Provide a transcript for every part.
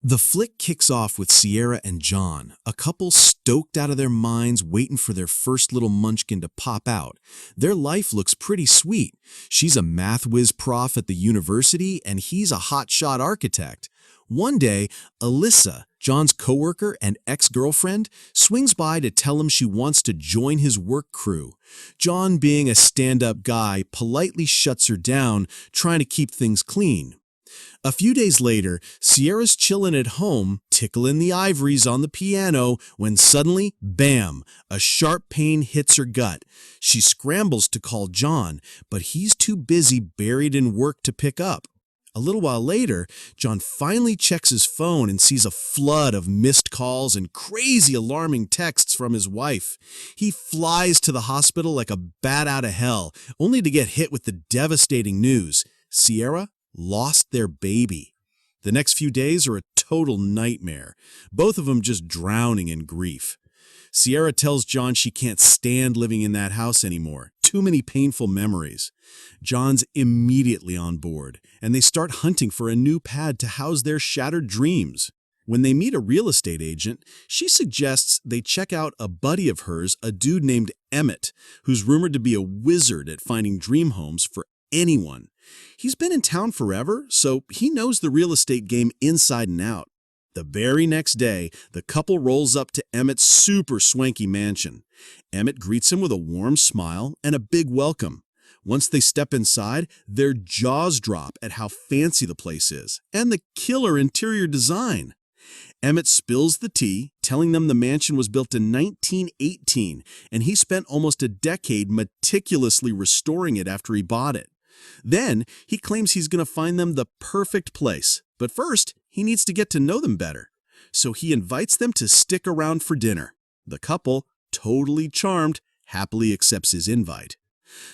The flick kicks off with Sierra and John, a couple stoked out of their minds waiting for their first little munchkin to pop out. Their life looks pretty sweet. She's a math whiz prof at the university and he's a hotshot architect. One day, Alyssa, John's coworker and ex-girlfriend, swings by to tell him she wants to join his work crew. John, being a stand-up guy, politely shuts her down, trying to keep things clean. A few days later, Sierra's chilling at home, tickling the ivories on the piano, when suddenly, bam, a sharp pain hits her gut. She scrambles to call John, but he's too busy buried in work to pick up. A little while later, John finally checks his phone and sees a flood of missed calls and crazy alarming texts from his wife. He flies to the hospital like a bat out of hell, only to get hit with the devastating news. Sierra lost their baby. The next few days are a total nightmare, both of them just drowning in grief. Sierra tells John she can't stand living in that house anymore. Too many painful memories. John's immediately on board, and they start hunting for a new pad to house their shattered dreams. When they meet a real estate agent, she suggests they check out a buddy of hers, a dude named Emmett, who's rumored to be a wizard at finding dream homes for anyone. He's been in town forever, so he knows the real estate game inside and out. The very next day, the couple rolls up to Emmett's super swanky mansion. Emmett greets him with a warm smile and a big welcome. Once they step inside, their jaws drop at how fancy the place is and the killer interior design. Emmett spills the tea, telling them the mansion was built in 1918 and he spent almost a decade meticulously restoring it after he bought it. Then, he claims he's going to find them the perfect place, but first, he needs to get to know them better. So he invites them to stick around for dinner. The couple, totally charmed, happily accepts his invite.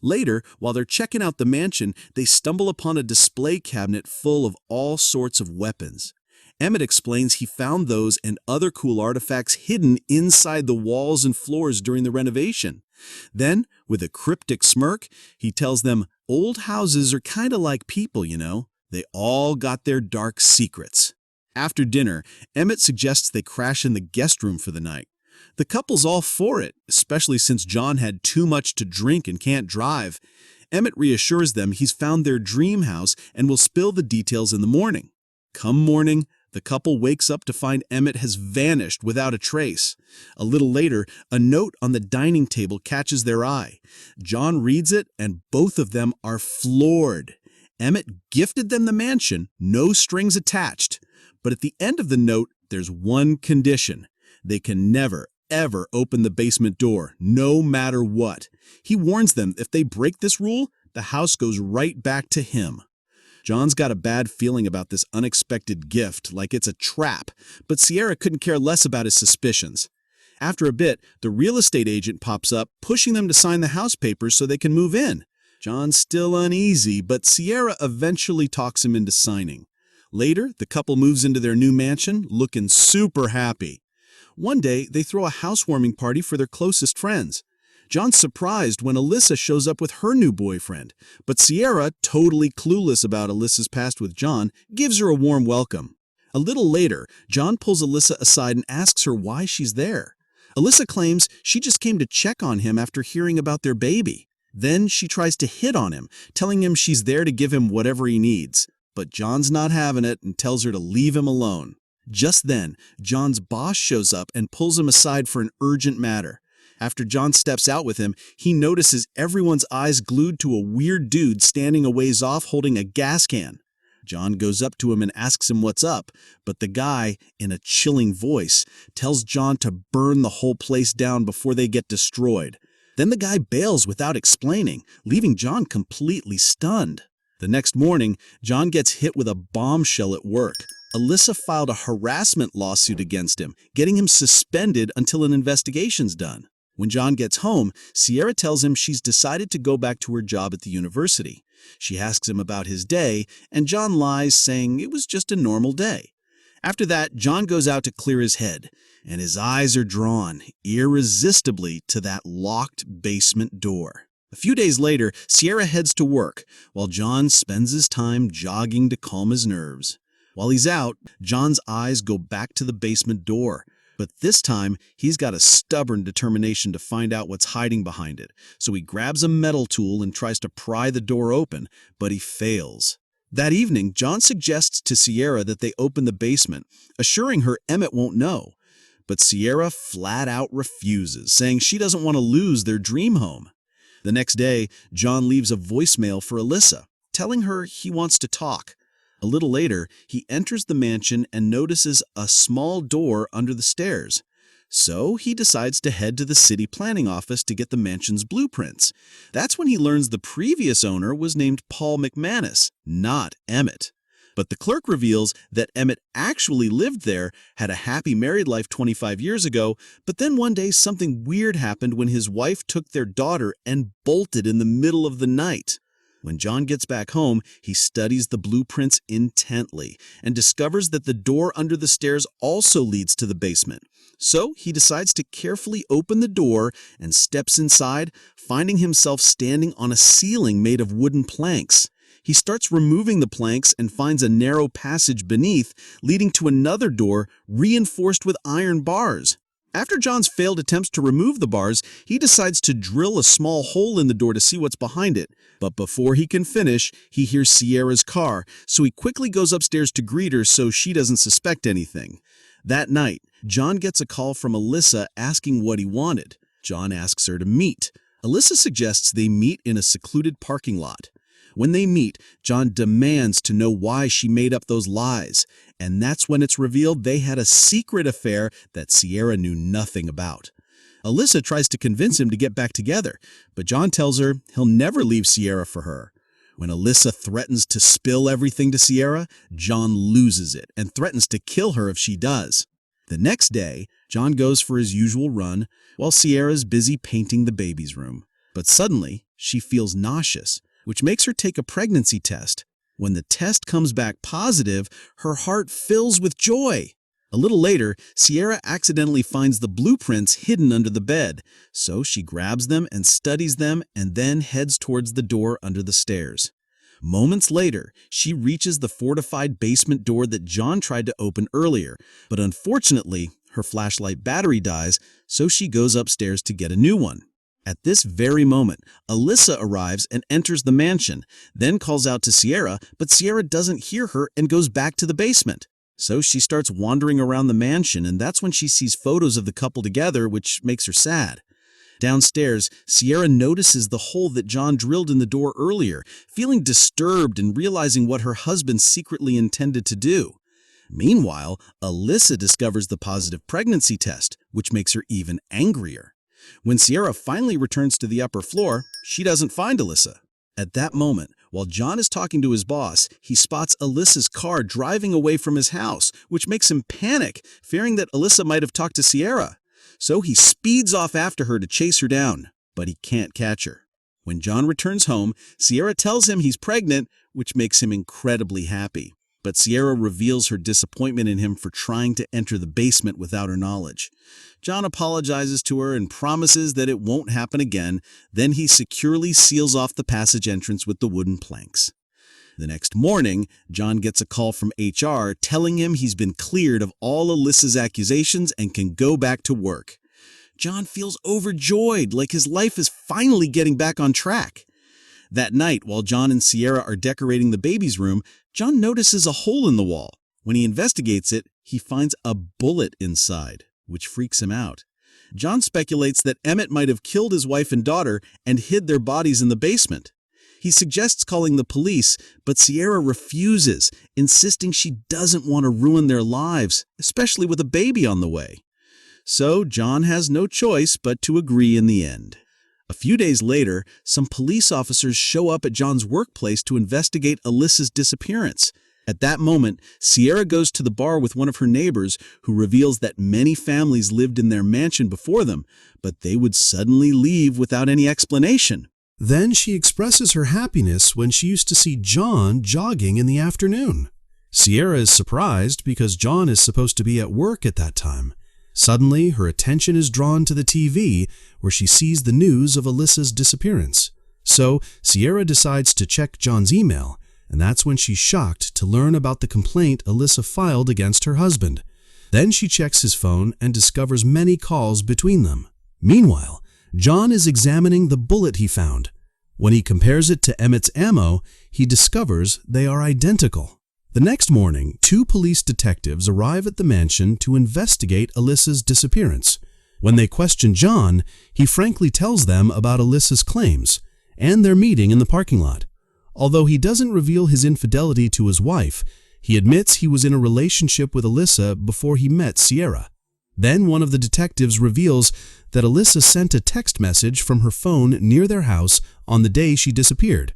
Later, while they're checking out the mansion, they stumble upon a display cabinet full of all sorts of weapons. Emmett explains he found those and other cool artifacts hidden inside the walls and floors during the renovation. Then, with a cryptic smirk, he tells them old houses are kind of like people, you know. They all got their dark secrets. After dinner, Emmett suggests they crash in the guest room for the night. The couple's all for it, especially since John had too much to drink and can't drive. Emmett reassures them he's found their dream house and will spill the details in the morning. Come morning, the couple wakes up to find Emmett has vanished without a trace. A little later, a note on the dining table catches their eye. John reads it, and both of them are floored. Emmett gifted them the mansion, no strings attached. But at the end of the note, there's one condition. They can never, ever open the basement door, no matter what. He warns them if they break this rule, the house goes right back to him. John's got a bad feeling about this unexpected gift, like it's a trap, but Sierra couldn't care less about his suspicions. After a bit, the real estate agent pops up, pushing them to sign the house papers so they can move in. John's still uneasy, but Sierra eventually talks him into signing. Later, the couple moves into their new mansion, looking super happy. One day, they throw a housewarming party for their closest friends. John's surprised when Alyssa shows up with her new boyfriend, but Sierra, totally clueless about Alyssa's past with John, gives her a warm welcome. A little later, John pulls Alyssa aside and asks her why she's there. Alyssa claims she just came to check on him after hearing about their baby. Then she tries to hit on him, telling him she's there to give him whatever he needs. But John's not having it and tells her to leave him alone. Just then, John's boss shows up and pulls him aside for an urgent matter. After John steps out with him, he notices everyone's eyes glued to a weird dude standing a ways off holding a gas can. John goes up to him and asks him what's up, but the guy, in a chilling voice, tells John to burn the whole place down before they get destroyed. Then the guy bails without explaining, leaving John completely stunned. The next morning, John gets hit with a bombshell at work. Alyssa filed a harassment lawsuit against him, getting him suspended until an investigation's done. When John gets home, Sierra tells him she's decided to go back to her job at the university. She asks him about his day, and John lies, saying it was just a normal day. After that, John goes out to clear his head, and his eyes are drawn, irresistibly, to that locked basement door. A few days later, Sierra heads to work, while John spends his time jogging to calm his nerves. While he's out, John's eyes go back to the basement door. But this time, he's got a stubborn determination to find out what's hiding behind it. So he grabs a metal tool and tries to pry the door open, but he fails. That evening, John suggests to Sierra that they open the basement, assuring her Emmett won't know. But Sierra flat out refuses, saying she doesn't want to lose their dream home. The next day, John leaves a voicemail for Alyssa, telling her he wants to talk. A little later, he enters the mansion and notices a small door under the stairs. So he decides to head to the city planning office to get the mansion's blueprints. That's when he learns the previous owner was named Paul McManus, not Emmett. But the clerk reveals that Emmett actually lived there, had a happy married life 25 years ago, but then one day something weird happened when his wife took their daughter and bolted in the middle of the night. When John gets back home, he studies the blueprints intently and discovers that the door under the stairs also leads to the basement. So he decides to carefully open the door and steps inside, finding himself standing on a ceiling made of wooden planks. He starts removing the planks and finds a narrow passage beneath, leading to another door reinforced with iron bars. After John's failed attempts to remove the bars, he decides to drill a small hole in the door to see what's behind it. But before he can finish, he hears Sierra's car, so he quickly goes upstairs to greet her so she doesn't suspect anything. That night, John gets a call from Alyssa asking what he wanted. John asks her to meet. Alyssa suggests they meet in a secluded parking lot. When they meet, John demands to know why she made up those lies, and that's when it's revealed they had a secret affair that Sierra knew nothing about. Alyssa tries to convince him to get back together, but John tells her he'll never leave Sierra for her. When Alyssa threatens to spill everything to Sierra, John loses it and threatens to kill her if she does. The next day, John goes for his usual run while Sierra's busy painting the baby's room. But suddenly, she feels nauseous, which makes her take a pregnancy test. When the test comes back positive, her heart fills with joy. A little later, Sierra accidentally finds the blueprints hidden under the bed, so she grabs them and studies them and then heads towards the door under the stairs. Moments later, she reaches the fortified basement door that John tried to open earlier, but unfortunately, her flashlight battery dies, so she goes upstairs to get a new one. At this very moment, Alyssa arrives and enters the mansion, then calls out to Sierra, but Sierra doesn't hear her and goes back to the basement. So she starts wandering around the mansion, and that's when she sees photos of the couple together, which makes her sad. Downstairs, Sierra notices the hole that John drilled in the door earlier, feeling disturbed and realizing what her husband secretly intended to do. Meanwhile, Alyssa discovers the positive pregnancy test, which makes her even angrier. When Sierra finally returns to the upper floor, she doesn't find Alyssa. At that moment, while John is talking to his boss, he spots Alyssa's car driving away from his house, which makes him panic, fearing that Alyssa might have talked to Sierra. So he speeds off after her to chase her down, but he can't catch her. When John returns home, Sierra tells him he's pregnant, which makes him incredibly happy. But Sierra reveals her disappointment in him for trying to enter the basement without her knowledge. John apologizes to her and promises that it won't happen again. Then he securely seals off the passage entrance with the wooden planks. The next morning, John gets a call from HR telling him he's been cleared of all Alyssa's accusations and can go back to work. John feels overjoyed, like his life is finally getting back on track. That night, while John and Sierra are decorating the baby's room, John notices a hole in the wall. When he investigates it, he finds a bullet inside, which freaks him out. John speculates that Emmett might have killed his wife and daughter and hid their bodies in the basement. He suggests calling the police, but Sierra refuses, insisting she doesn't want to ruin their lives, especially with a baby on the way. So John has no choice but to agree in the end. A few days later, some police officers show up at John's workplace to investigate Alyssa's disappearance. At that moment, Sierra goes to the bar with one of her neighbors, who reveals that many families lived in their mansion before them, but they would suddenly leave without any explanation. Then she expresses her happiness when she used to see John jogging in the afternoon. Sierra is surprised because John is supposed to be at work at that time. Suddenly, her attention is drawn to the TV, where she sees the news of Alyssa's disappearance. So, Sierra decides to check John's email, and that's when she's shocked to learn about the complaint Alyssa filed against her husband. Then she checks his phone and discovers many calls between them. Meanwhile, John is examining the bullet he found. When he compares it to Emmett's ammo, he discovers they are identical. The next morning, 2 police detectives arrive at the mansion to investigate Alyssa's disappearance. When they question John, he frankly tells them about Alyssa's claims and their meeting in the parking lot. Although he doesn't reveal his infidelity to his wife, he admits he was in a relationship with Alyssa before he met Sierra. Then one of the detectives reveals that Alyssa sent a text message from her phone near their house on the day she disappeared,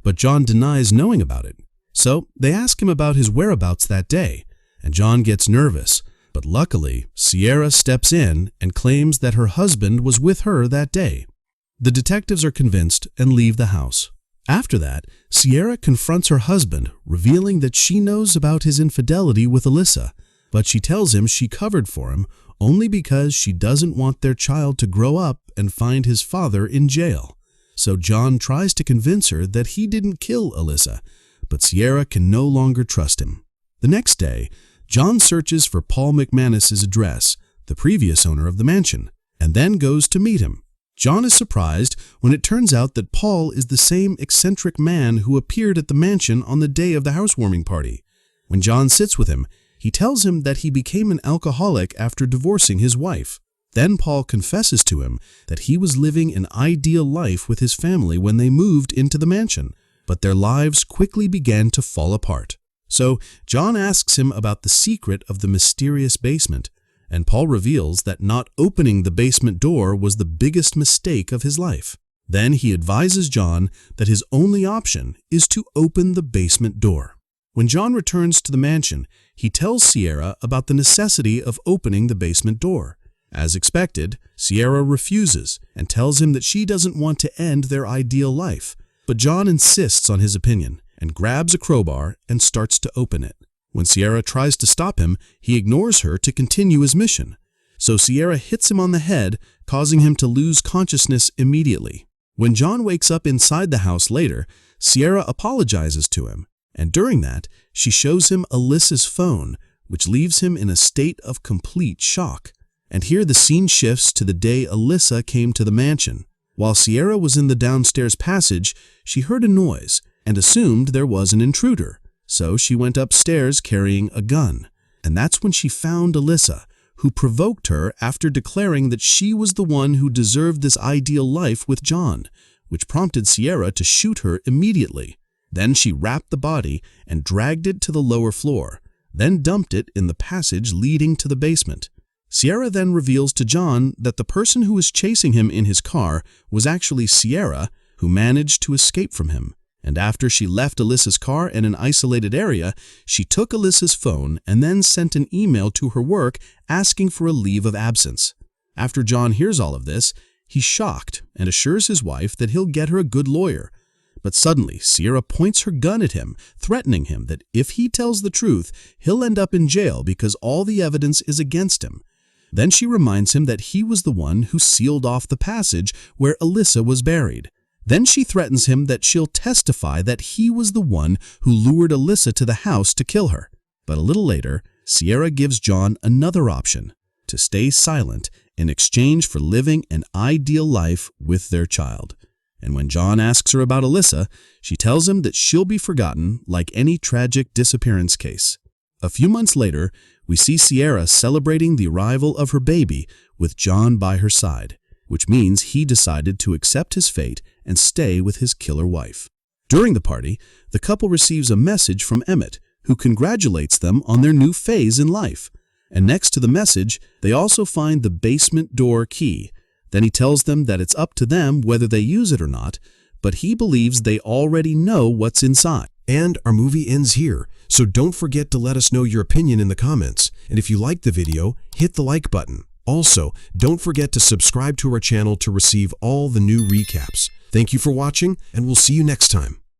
but John denies knowing about it. So they ask him about his whereabouts that day, and John gets nervous. But luckily, Sierra steps in and claims that her husband was with her that day. The detectives are convinced and leave the house. After that, Sierra confronts her husband, revealing that she knows about his infidelity with Alyssa, but she tells him she covered for him only because she doesn't want their child to grow up and find his father in jail. So John tries to convince her that he didn't kill Alyssa, but Sierra can no longer trust him. The next day, John searches for Paul McManus's address, the previous owner of the mansion, and then goes to meet him. John is surprised when it turns out that Paul is the same eccentric man who appeared at the mansion on the day of the housewarming party. When John sits with him, he tells him that he became an alcoholic after divorcing his wife. Then Paul confesses to him that he was living an ideal life with his family when they moved into the mansion, but their lives quickly began to fall apart. So John asks him about the secret of the mysterious basement, and Paul reveals that not opening the basement door was the biggest mistake of his life. Then he advises John that his only option is to open the basement door. When John returns to the mansion, he tells Sierra about the necessity of opening the basement door. As expected, Sierra refuses and tells him that she doesn't want to end their ideal life, but John insists on his opinion and grabs a crowbar and starts to open it. When Sierra tries to stop him, he ignores her to continue his mission. So Sierra hits him on the head, causing him to lose consciousness immediately. When John wakes up inside the house later, Sierra apologizes to him, and during that, she shows him Alyssa's phone, which leaves him in a state of complete shock. And here the scene shifts to the day Alyssa came to the mansion. While Sierra was in the downstairs passage, she heard a noise and assumed there was an intruder. So she went upstairs carrying a gun. And that's when she found Alyssa, who provoked her after declaring that she was the one who deserved this ideal life with John, which prompted Sierra to shoot her immediately. Then she wrapped the body and dragged it to the lower floor, then dumped it in the passage leading to the basement. Sierra then reveals to John that the person who was chasing him in his car was actually Sierra, who managed to escape from him. And after she left Alyssa's car in an isolated area, she took Alyssa's phone and then sent an email to her work asking for a leave of absence. After John hears all of this, he's shocked and assures his wife that he'll get her a good lawyer. But suddenly, Sierra points her gun at him, threatening him that if he tells the truth, he'll end up in jail because all the evidence is against him. Then she reminds him that he was the one who sealed off the passage where Alyssa was buried. Then she threatens him that she'll testify that he was the one who lured Alyssa to the house to kill her. But a little later, Sierra gives John another option: to stay silent in exchange for living an ideal life with their child. And when John asks her about Alyssa, she tells him that she'll be forgotten like any tragic disappearance case. A few months later, we see Sierra celebrating the arrival of her baby with John by her side, which means he decided to accept his fate and stay with his killer wife. During the party, the couple receives a message from Emmett, who congratulates them on their new phase in life. And next to the message, they also find the basement door key. Then he tells them that it's up to them whether they use it or not, but he believes they already know what's inside. And our movie ends here, so don't forget to let us know your opinion in the comments. And if you liked the video, hit the like button. Also, don't forget to subscribe to our channel to receive all the new recaps. Thank you for watching, and we'll see you next time.